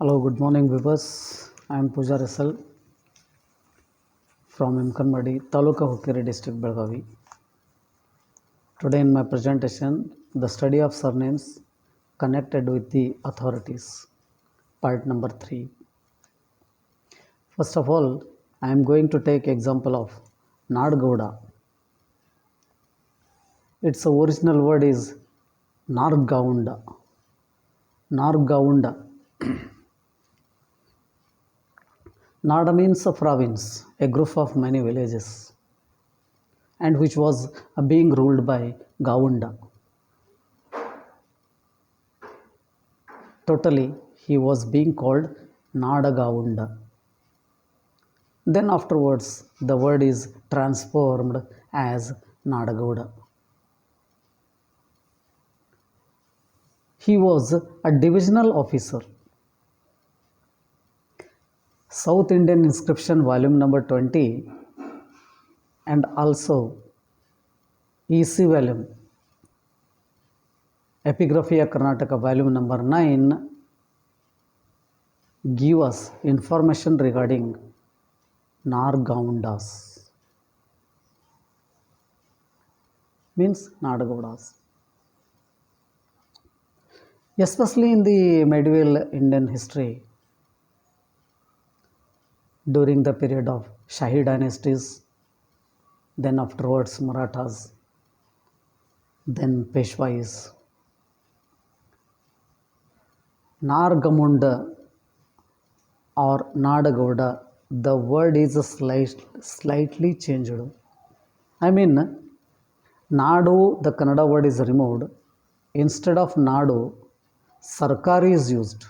Hello, good morning, viewers. I am Pooja Resal from Imkanmadi, Taluka Hukkeri district, Belgavi. Today, in my presentation, the study of surnames connected with the authorities, part number 3. First of all, I am going to take example of Nadgowda. Its original word is Nargaunda. Nargaunda. Nada means a province, a group of many villages, and which was being ruled by Gaunda. Totally, he was being called Nadagaunda. Then afterwards, the word is transformed as Nadagouda. He was a divisional officer. South Indian Inscription, volume number 20, and also EC volume, Epigraphia Karnataka, volume number 9, give us information regarding Nargaundas, means Nadagoudas. Especially in the medieval Indian history, during the period of Shahi dynasties, then afterwards Marathas, then Peshwais, Nargamunda or Nadagouda, the word is slightly changed. I mean, Nadu, the Kannada word is removed. Instead of Nadu, Sarkar is used.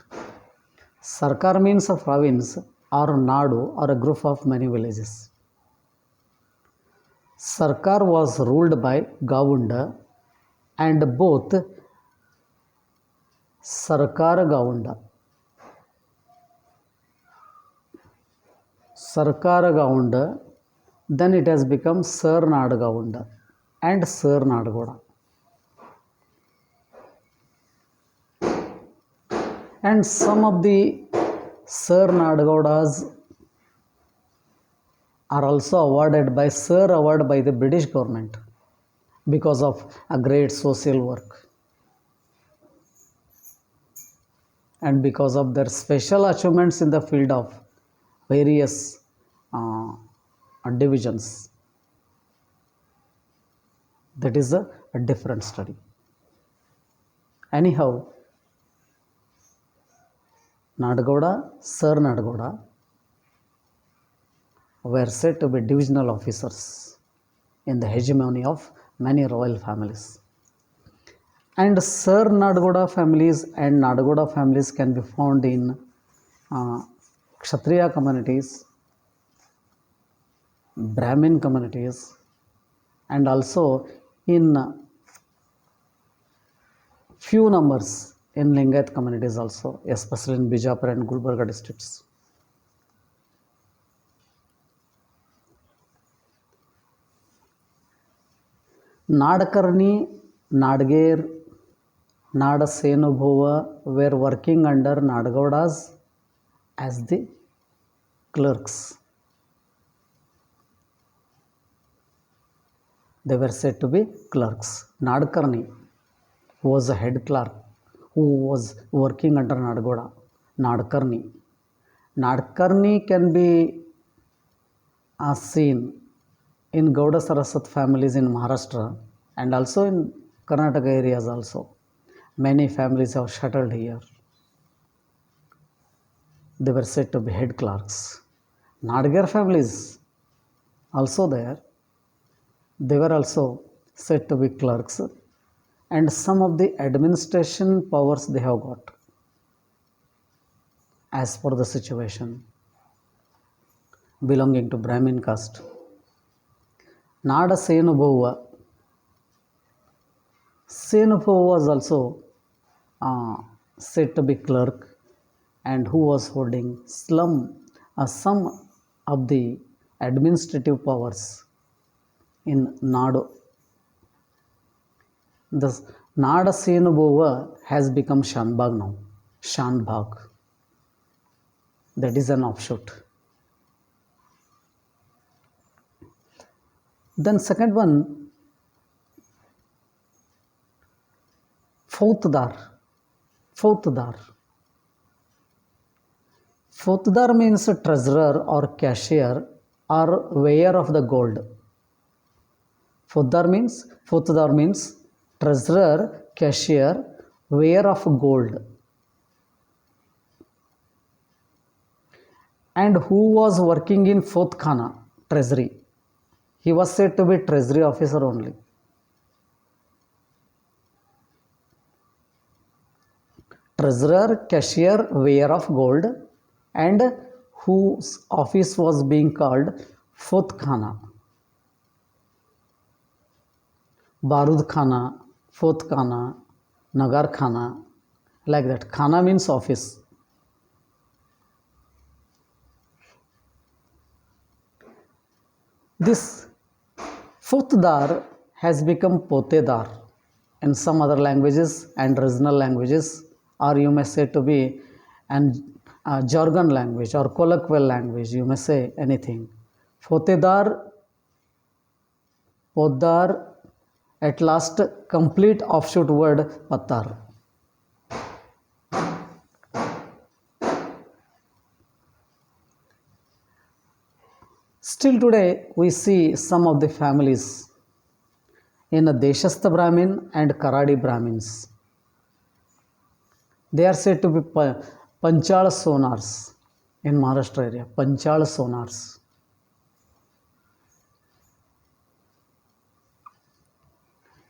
Sarkar means a province, or Nadu, or a group of many villages. Sarkar was ruled by Gavunda, and both Sarkar Gaunda, then it has become Sir Nadagaunda and Sir Nadagouda. And some of the Sir Nadagoudas are also awarded by Sir Award by the British government because of a great social work and because of their special achievements in the field of various divisions. That is a different study. Anyhow, Nadagouda, Sir Nadagouda were said to be divisional officers in the hegemony of many royal families. And Sir Nadagouda families and Nadagouda families can be found in Kshatriya communities, Brahmin communities, and also in few numbers in Lingayat communities also, especially in Bijapur and Gulbarga districts. Nadkarni, Nadger, Nadasenubhuva were working under Nadagoudas as the clerks. They were said to be clerks. Nadkarni was a head clerk who was working under Nadagouda. Nadkarni. Nadkarni can be seen in Gauda Saraswat families in Maharashtra and also in Karnataka areas also. Many families have settled here. They were said to be head clerks. Nadgar families also there. They were also said to be clerks, and some of the administration powers they have got as per the situation belonging to Brahmin caste. Nada Senubhuva. Senubhuva was also said to be clerk and who was holding some of the administrative powers in Nadu. Thus, Nada Senubhuva has become Shanbhag now. Shanbhag. that is an offshoot. Then second one, Fauzdar. Fauzdar. Fauzdar means treasurer or cashier or weigher of the gold. Fauzdar means treasurer, cashier, weigher of gold. And who was working in Fauzdkhana, treasury? He was said to be treasury officer only. Treasurer, cashier, weigher of gold, and whose office was being called Fauzdkhana. Barud Khana, Fauzdkhana, Nagar Khana, like that. Khana means office. This Fauzdar has become Potedar in some other languages and regional languages, or you may say to be an jargon language or colloquial language, you may say anything. Potedar, Poddar, at last complete offshoot word Pattar. Still today we see some of the families in Deshastha Brahmin and Karadi Brahmins. They are said to be Panchal Sonars in Maharashtra area. Panchal Sonars.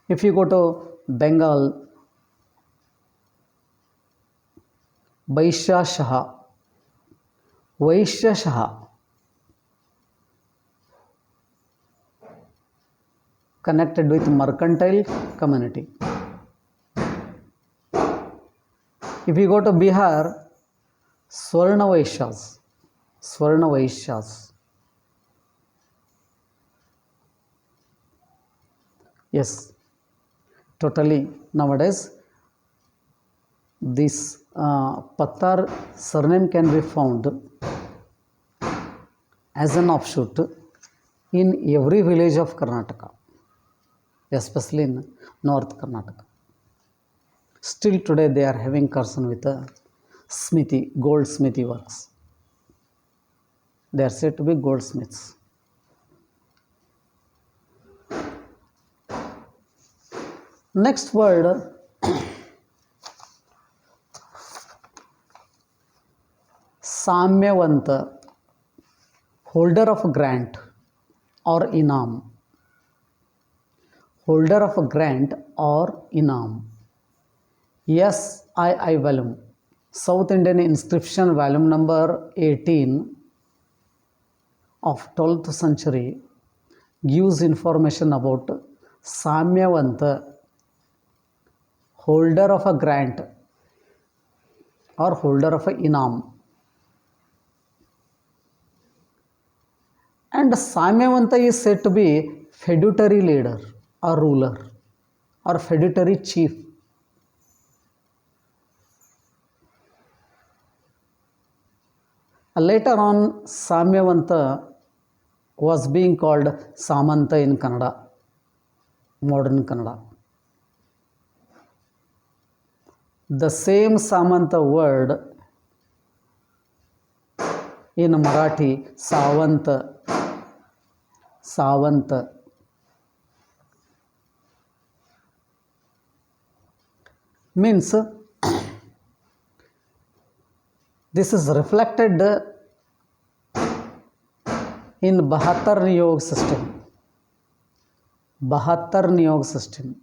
If you go to Bengal, Vaishya Shaha. Vaishya Shaha. Connected with mercantile community. If you go to Bihar, Swarna Vaishyas. Swarna Vaishyas. Yes, totally nowadays this Pattar surname can be found as an offshoot in every village of Karnataka, especially in North Karnataka. Still today they are having concern with the smithy, goldsmithy works. They are said to be goldsmiths. Next word, Samyavanta, holder of a grant or inam. Holder of a grant or inam. Yes, I volume. South Indian inscription volume number 18 of 12th century gives information about Samyavanta, holder of a grant or holder of a inam. And Samyavanta is said to be feudatory leader or ruler or feudatory chief. Later on, Samyavanta was being called Samanta in Kannada, modern Kannada. The same Samanta word in Marathi, Savanta, Savanta, means this is reflected in Bahattar Niyog system. Bahattar Niyog system.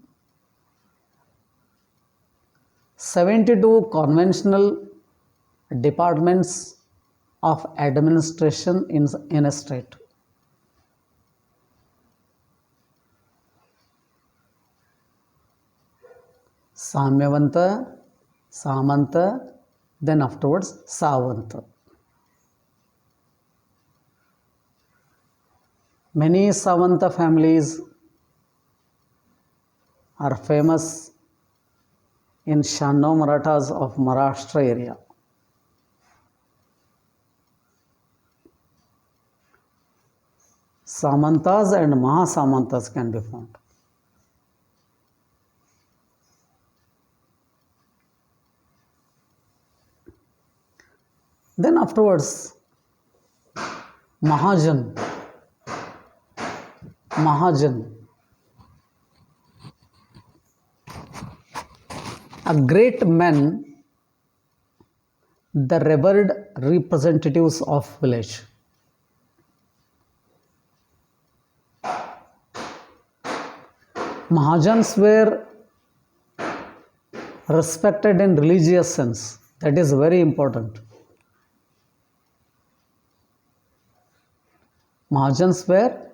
72 conventional departments of administration in a state. Samyavanta, Samanta, then afterwards Savanta. Many Savanta families are famous in Shanno Marathas of Maharashtra area. Samantas and Mahasamantas can be found. Then afterwards, Mahajan, a great man, the revered representatives of village. Mahajans were respected in religious sense. That is very important. Mahajans were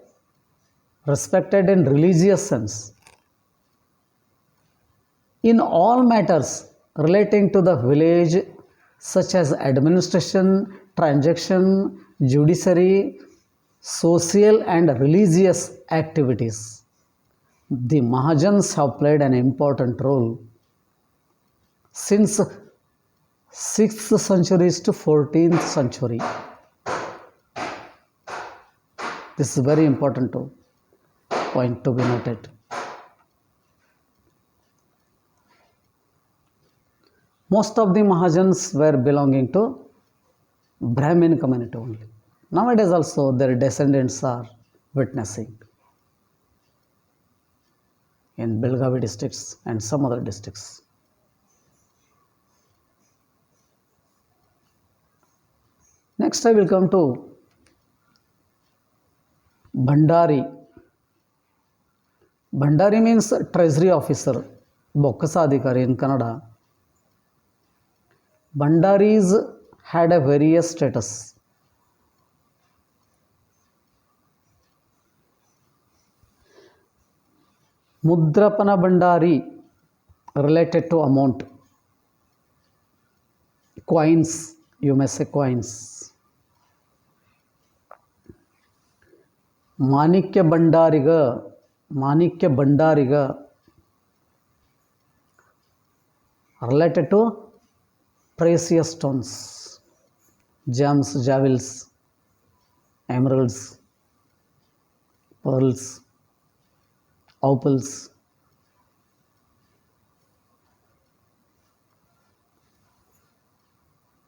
respected in religious sense. In all matters relating to the village, such as administration, transaction, judiciary, social and religious activities, the Mahajans have played an important role since 6th centuries to 14th century. This is very important point to be noted. Most of the Mahajans were belonging to Brahmin community only. Nowadays also their descendants are witnessing in Belgavi districts and some other districts. Next I will come to Bhandari. Bhandari means treasury officer, Bokkasa Adhikari in Kannada. Bhandaris had a various status. Mudrapana Bhandari related to amount. Coins, you may say coins. Manikya Bhandariga related to precious stones, gems, jewels, emeralds, pearls, opals.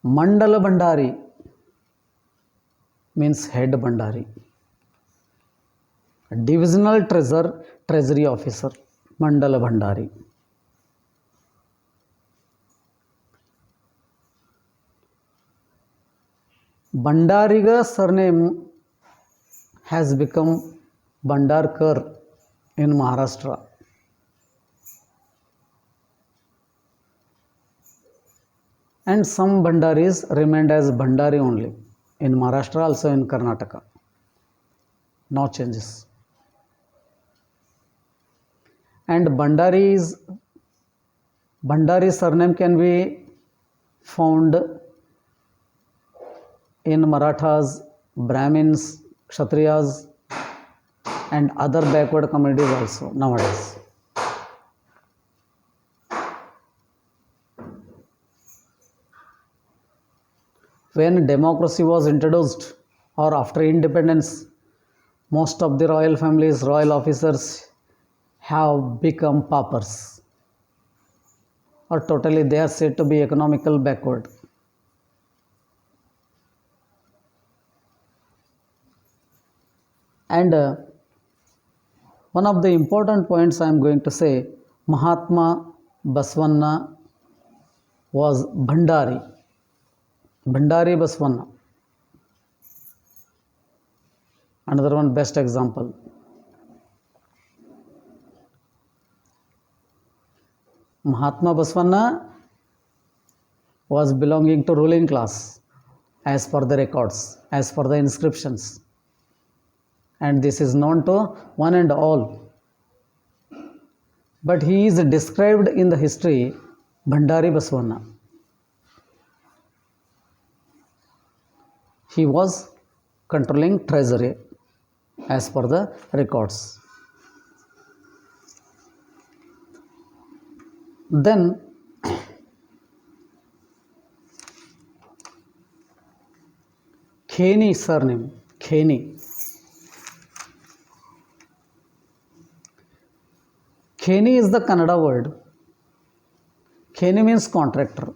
Mandala Bhandari means head Bhandari. Divisional treasury officer, Mandala Bhandari. Bhandariga surname has become Bhandarkar in Maharashtra. And some Bhandaris remained as Bhandari only in Maharashtra, also in Karnataka. No changes. And Bhandari surname can be found in Marathas, Brahmins, Kshatriyas and other backward communities also nowadays. When democracy was introduced or after independence, most of the royal families, royal officers have become paupers, or totally they are said to be economical backward. And one of the important points I am going to say, Mahatma Basvanna was Bhandari Basvanna. Another one best example. Mahatma Basvanna was belonging to ruling class as per the records, as per the inscriptions. And this is known to one and all. But he is described in the history Bhandari Basvanna. He was controlling treasury as per the records. Then Kheni surname, Kheni. Kheni is the Kannada word. Kheni means contractor.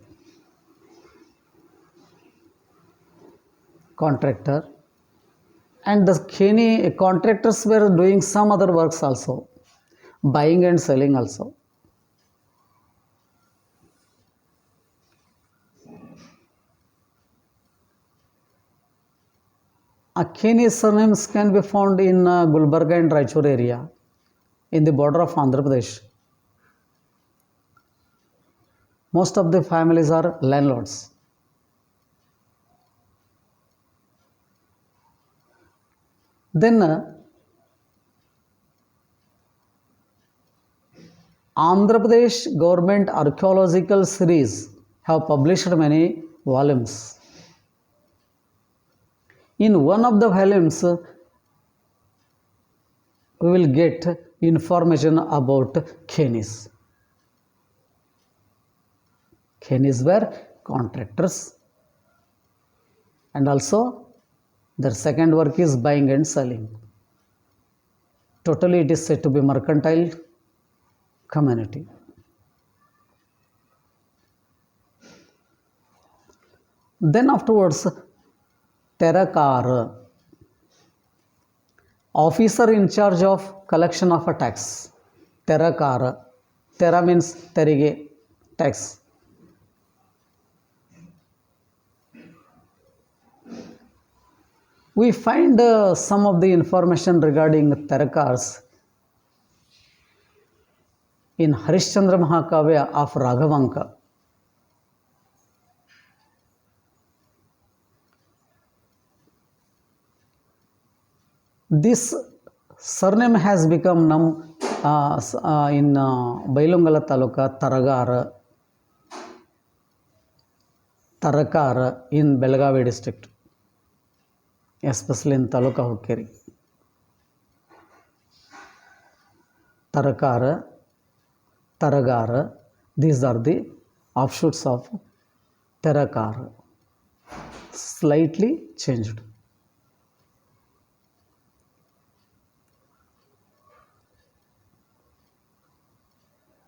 Contractor. And the Kheni contractors were doing some other works also, buying and selling also. Kheni surnames can be found in Gulbarga and Raichur area, in the border of Andhra Pradesh. Most of the families are landlords. Then Andhra Pradesh Government Archaeological Series have published many volumes. In one of the volumes, we will get information about Khenis. Khenis were contractors, and also their second work is buying and selling. Totally, it is said to be mercantile community. Then afterwards, Terakar, officer in charge of collection of a tax. Terakar. Tera means terige, tax. We find some of the information regarding Terakars in Harishchandra Mahakavya of Raghavanka. This surname has become known in Bailongala Taluka, Tarakar in Belagavi district, especially in Taluka Hukkeri. Tarakar, Taragar, these are the offshoots of Terakar, slightly changed.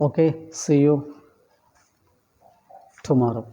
Okay, see you tomorrow.